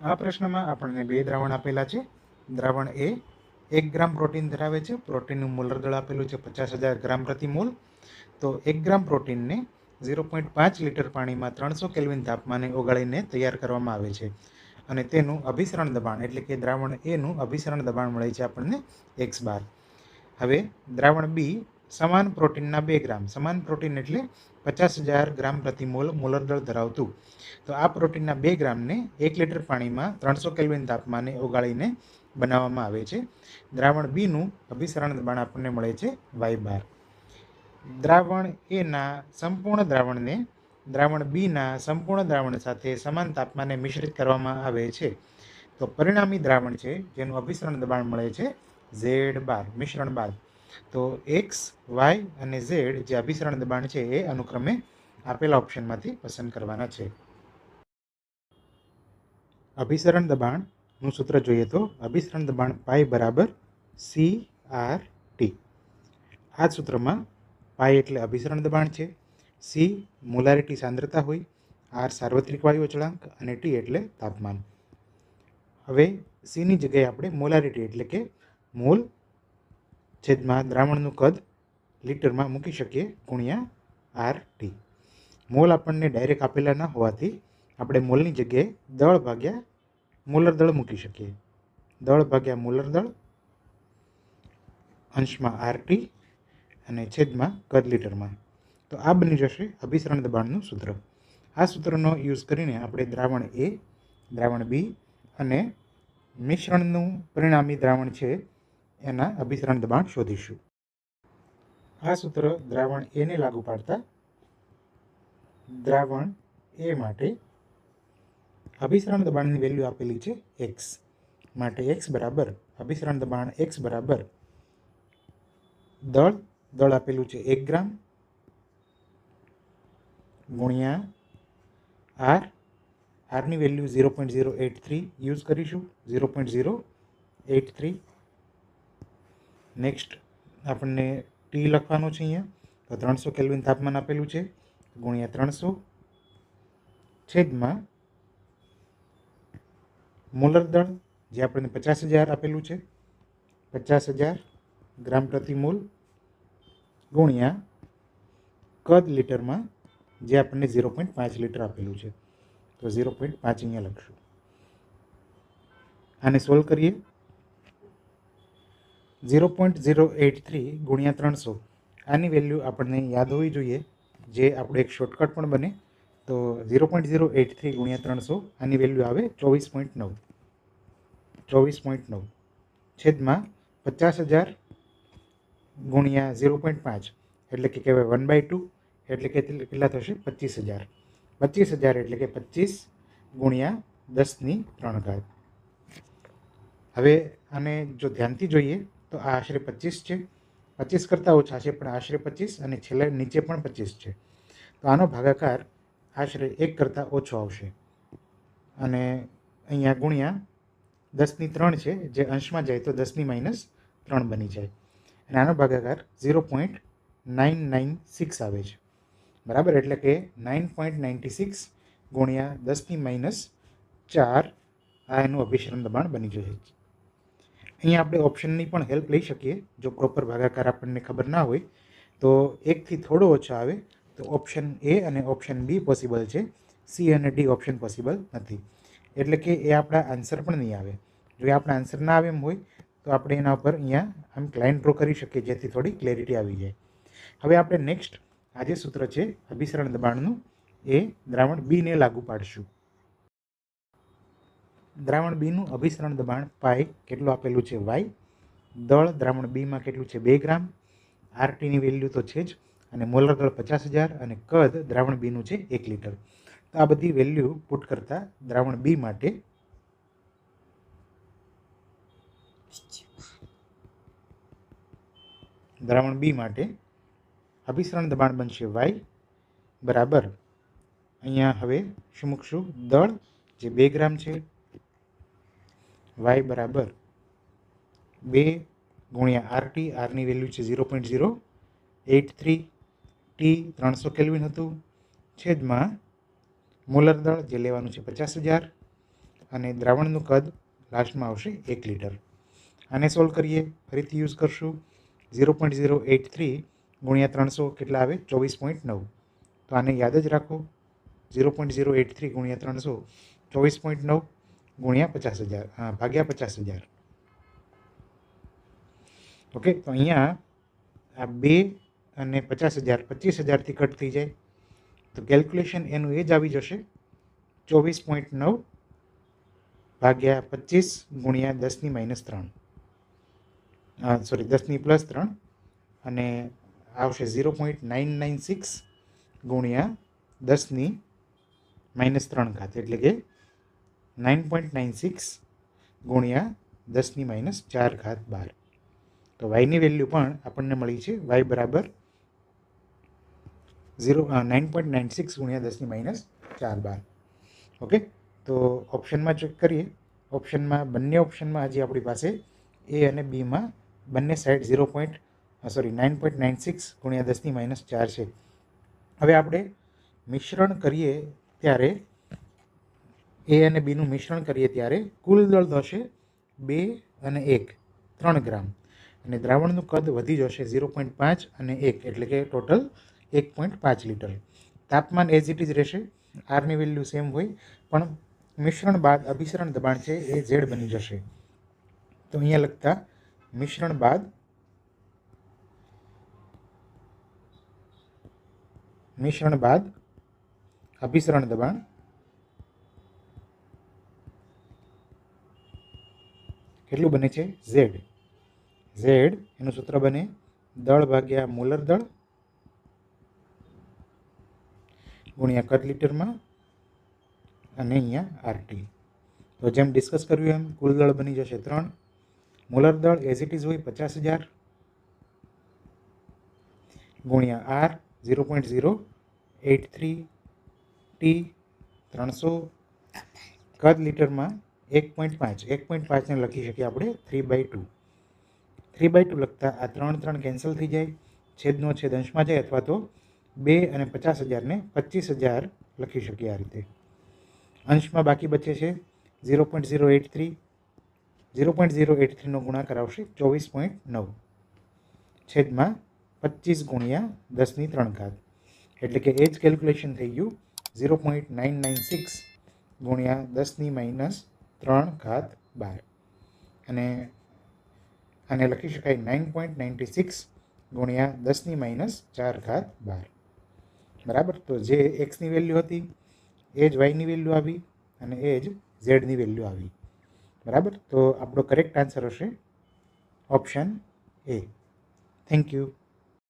આ પ્રશ્નમાં આપણને બે દ્રાવણ આપેલા છે. દ્રાવણ એ 1 ગ્રામ પ્રોટીન ધરાવે છે. પ્રોટીનનું મોલર દળ આપેલું છે 50,000 ગ્રામ પ્રતિ મોલ. તો 1 ગ્રામ પ્રોટીનને 0.5 લીટર પાણીમાં 300 કેલ્વિન તાપમાને ઓગાળીને તૈયાર કરવામાં આવે છે અને તેનું અભિસરણ દબાણ એટલે કે દ્રાવણ એનું અભિસરણ દબાણ મળે છે આપણને x બાર. હવે દ્રાવણ બી સમાન પ્રોટીનના 2 ગ્રામ. સમાન પ્રોટીન એટલે 50,000 ગ્રામ પ્રતિ મોલ મોલર દળ ધરાવતું. તો આ પ્રોટીનના 2 ગ્રામને 1 લીટર પાણીમાં 300 કેલ્વિન તાપમાને ઓગાળીને બનાવવામાં આવે છે. દ્રાવણ બીનું અભિસરણ દબાણ આપણને મળે છે y બાર. દ્રાવણ એના સંપૂર્ણ દ્રાવણને દ્રાવણ બીના સંપૂર્ણ દ્રાવણ સાથે સમાન તાપમાને મિશ્રિત કરવામાં આવે છે. તો પરિણામી દ્રાવણ છે જેનું અભિસરણ દબાણ મળે છે z બાર મિશ્રણ બાદ. તો x, y અને z જે અભિસરણ દબાણ છે એ અનુક્રમે આપેલા ઓપ્શનમાંથી પસંદ કરવાના છે. અભિસરણ દબાણનું સૂત્ર જોઈએ તો અભિસરણ દબાણ પાઈ બરાબર CRT. આ સૂત્રમાં પાઈ એટલે અભિસરણ દબાણ છે, સી મોલારિટી સાંદ્રતા હોય, આર સાર્વત્રિક વાયુ અચળાંક અને ટી એટલે તાપમાન. હવે સીની જગ્યાએ આપણે મોલારિટી એટલે કે મોલ છેદમાં દ્રાવણનું કદ લીટરમાં મૂકી શકીએ ગુણ્યા આર ટી. મોલ આપણને ડાયરેક્ટ આપેલા ન હોવાથી આપણે મોલની જગ્યાએ દળ ભાગ્યા મોલર દળ મૂકી શકીએ. દળ ભાગ્યા મોલર દળ અંશમાં આરટી અને છેદમાં કદ લીટરમાં. તો આ બની જશે અભિસરણ દબાણનું સૂત્ર. આ સૂત્રનો યુઝ કરીને આપણે દ્રાવણ એ, દ્રાવણ બી અને મિશ્રણનું પરિણામી દ્રાવણ છે એના અભિસરણ દબાણ શોધીશું. આ સૂત્ર દ્રાવણ એને લાગુ પાડતા દ્રાવણ એ માટે અભિસરણ દબાણની વેલ્યુ આપેલી છે x. માટે x બરાબર અભિસરણ દબાણ x બરાબર દળ આપેલું છે 1 ગ્રામ ગુણ્યા આર. આરની વેલ્યુ 0.083 યુઝ કરીશું. 0.083. નેક્સ્ટ આપણને ટી લખવાનું છે અહીંયા. તો 300 કેલ્વિન તાપમાન આપેલું છે ગુણ્યા 300 છેદમાં મોલર દળ જે આપણને 50,000 આપેલું છે 50,000 ગ્રામ પ્રતિ મોલ ગુણ્યા કદ લીટરમાં જે આપણને 0.5 લીટર આપેલું છે. તો 0.5 અહીંયા લખશું. આને સોલ્વ કરીએ. 0.083 ગુણ્યા 300 આની વેલ્યુ આપણને યાદ હોવી જોઈએ, જે આપણો એક શોર્ટકટ પણ બને. તો 0.083 ગુણ્યા 300 આની વેલ્યુ આવે 24.9. 24.9 છેદમાં 50,000 ગુણ્યા 0.5 એટલે કે કહેવાય 1/2 એટલે કે કેટલા થશે 25,000. 25,000 એટલે કે 25 ગુણ્યા 10⁻3. હવે આને જો ધ્યાનથી જોઈએ તો આ આશરે 25 છે. 25 કરતાં ઓછા છે પણ આશરે 25 અને છેલ્લે નીચે પણ 25 છે. તો આનો ભાગાકાર આશરે 1 કરતાં ઓછો આવશે અને અહીંયા ગુણ્યા 10⁻3 છે, જે અંશમાં જાય તો 10⁻³ બની જાય અને આનો ભાગાકાર 0.996 આવે છે. બરાબર, એટલે કે 9.96 ગુણ્યા 10⁻⁴ આ એનું અભિસરણ દબાણ બની જશે. અહીંયા આપણે ઓપ્શનની પણ હેલ્પ લઈ શકીએ. જો પ્રોપર ભાગાકાર આપણને ખબર ના હોય તો 1થી થોડો ઓછો આવે તો ઓપ્શન એ અને ઓપ્શન બી પોસિબલ છે, સી અને ડી ઓપ્શન પોસિબલ નથી. એટલે કે એ આપણા આન્સર પણ નહીં આવે. જો એ આપણા આન્સર ના આવે એમ હોય તો આપણે એના ઉપર અહીંયા આમ લાઈન ડ્રો કરી શકીએ, જેથી થોડી ક્લેરિટી આવી જાય. હવે આપણે નેક્સ્ટ આ જે સૂત્ર છે અભિસરણ દબાણનું એ દ્રાવણ બીને લાગુ પાડશું. દ્રાવણ બીનું અભિસરણ દબાણ પાઈ કેટલું આપેલું છે y. દળ દ્રાવણ બીમાં કેટલું છે 2 ગ્રામ. આરટીની વેલ્યુ તો છે જ અને મોલર દળ 50,000 અને કદ દ્રાવણ બીનું છે 1 લીટર. તો આ બધી વેલ્યુ પુટ કરતા દ્રાવણ બી માટે અભિસરણ દબાણ બનશે y બરાબર. અહીંયા હવે શું મૂકશું? દળ જે 2 ગ્રામ છે y બરાબર 2 ગુણ્યા આરટી. આરની વેલ્યુ છે 0.083. ટી 300 કેલ્વિન હતું છેદમાં મોલર દળ જે લેવાનું છે 50,000 અને દ્રાવણનું કદ લાસ્ટમાં આવશે 1 લીટર. આને સોલ્વ કરીએ, ફરીથી યુઝ કરશું. 0.083 ગુણ્યા 300 કેટલા આવે? 24.9. તો આને યાદ જ રાખો. 0.083 ગુણ્યા 300 24.9 ગુણ્યા 50,000 ભાગ્યા 50,000. ઓકે, તો અહીંયા આ 2 અને 50,000 25,000થી કટ થઈ જાય, તો કેલ્ક્યુલેશન એનું એ જ આવી જશે 24.9 ભાગ્યા 25 ગુણ્યા 10⁻³ સોરી 10+3 અને આવશે 0.996 ગુણ્યા 10⁻³ એટલે કે 9.96 ગુણ્યા 10⁻⁴ તો વાયની વેલ્યુ પણ આપણને મળી છે y બરાબર 9.96 ગુણ્યા 10⁻⁴. ઓકે, તો ઓપ્શનમાં ચેક કરીએ. બંને ઓપ્શનમાં હજી આપણી પાસે એ અને બીમાં બંને સાઈડ 9.96 ગુણ્યા 10⁻⁴ છે. હવે આપણે મિશ્રણ કરીએ ત્યારે એ અને બીનું મિશ્રણ કરીએ ત્યારે કુલ દળ થશે 2 અને 1 3 ગ્રામ, અને દ્રાવણનું કદ વધી જશે 0.5 અને 1 એટલે કે ટોટલ 1.5 લીટર. તાપમાન એઝ ઇટ ઇઝ રહેશે, આરની વેલ્યુ સેમ હોય, પણ મિશ્રણ બાદ અભિસરણ દબાણ છે એ ઝેડ બની જશે. તો અહીંયા લખતા મિશ્રણ બાદ અભિસરણ દબાણ કેટલું બને છે? ઝેડ. એનું સૂત્ર બને દળ ભાગ્યા મોલર દળ ગુણ્યા કદ લીટરમાં અને અહીંયા આરટી. તો જેમ ડિસ્કસ કર્યું એમ કુલ દળ બની જશે 3. મોલર દળ એઝ ઇટ ઇઝ હોય 50,000 ગુણ્યા આર 0.083 ટી 300 કદ લીટરમાં 1.5 ને લખી શકીએ આપણે 3/2. 3/2 લખતા આ 3 કેન્સલ થઈ જાય, છેદનો છેદ અંશમાં જાય, અથવા તો 2 અને 50,000 ને 25,000 લખી શકીએ આ રીતે. અંશમાં બાકી બચે છે 0.083. 0.083 નો ગુણાકાર આવશે 24.9 છેદમાં 25 ગુણ્યા 10⁻³ એટલે કે એ જ કેલ્ક્યુલેશન થઈ ગયું 0.996 ગુણ્યા 10⁻³ અને આને લખી શકાય 9.96 ગુણ્યા 10⁻⁴. બરાબર. તો જે એક્સની વેલ્યુ હતી એ જ વાયની વેલ્યુ આવી અને એ જ ઝેડની વેલ્યુ આવી. બરાબર. તો આપણો કરેક્ટ આન્સર હશે ઓપ્શન એ. Thank you.